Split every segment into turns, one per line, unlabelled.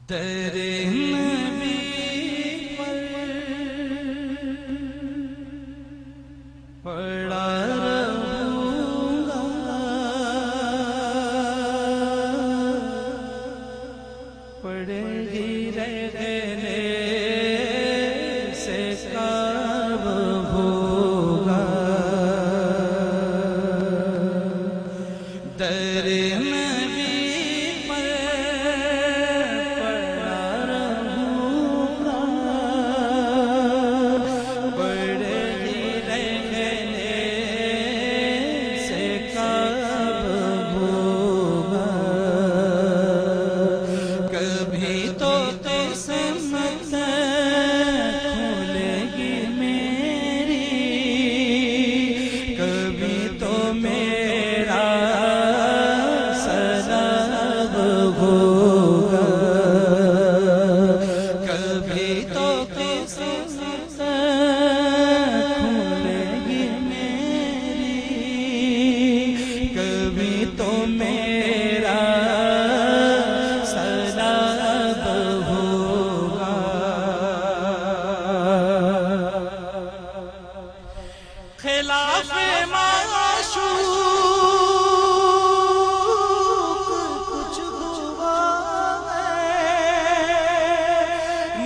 در نبی پر پڑا رہوں گا، پڑے گی رہنے سے کب ہوگا، در خلاف معشوق کچھ ہوا ہے،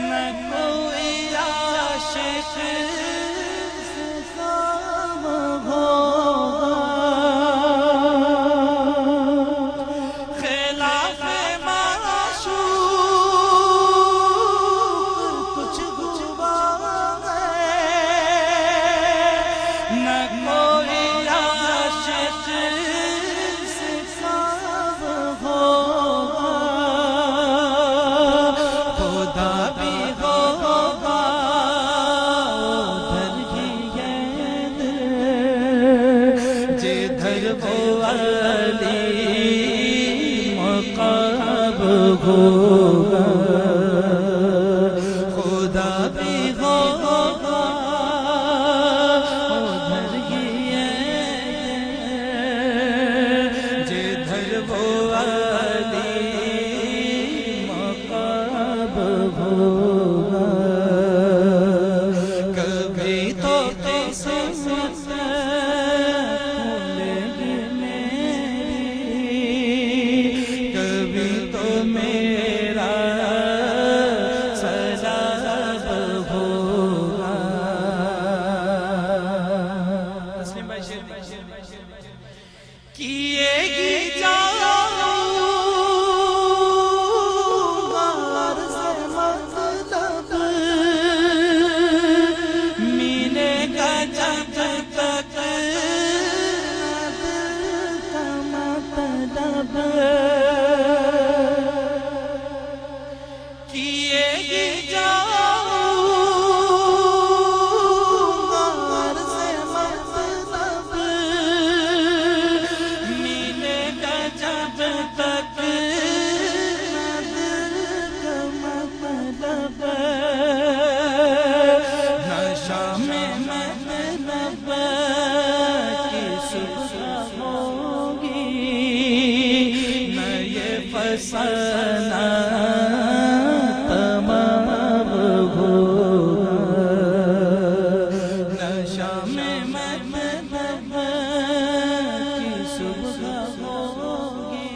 نہ کوئی عاشق سے کام ہوگا، خلاف معشوق کچھ ہوا نہ کوئی عاشق سے کام ہوگا، خدا بھی ہوگا ادھر ہی جدھر وہ علی مقام ہوگا، خدا بھی ہوگا کبھی تو قسمت کھلے گی میری، کبھی تو میرا سجاد ہوگا۔ تسلیم بھائی شیر کیے گی جاؤں کیے گی جاؤں غار سے مطلب، ملے گا جب تک دل کا مطلب، نشہ میں مطلب کی صبح ہوگی، نہ یہ فسانہ تمام ہوگا، نشہ میں مطلب کی صبح ہوگی،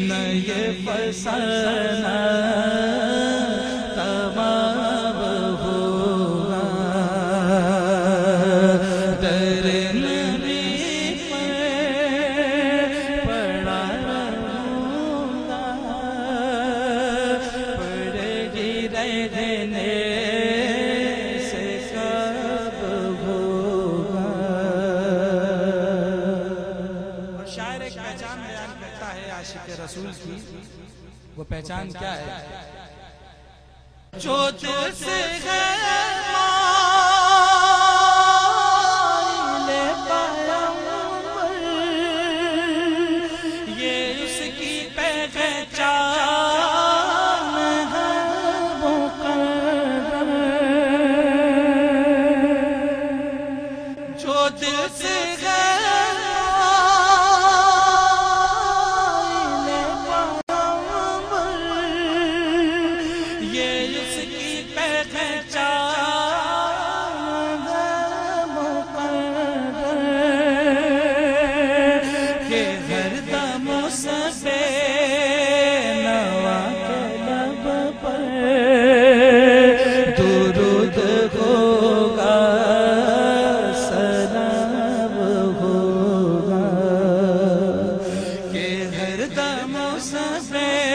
نہ یہ فسانہ تمام ہوگا، در نبی پڑا رہوں گا، پڑے گی رہنے سے کب ہوگا۔ اور شاعر ایک پہچان بیان کرتا ہے عاشق رسول کی، وہ پہچان کیا ہے؟ جو دل سے یہ اس کی پہچان ہے، مقرر جو دل سے دم سفید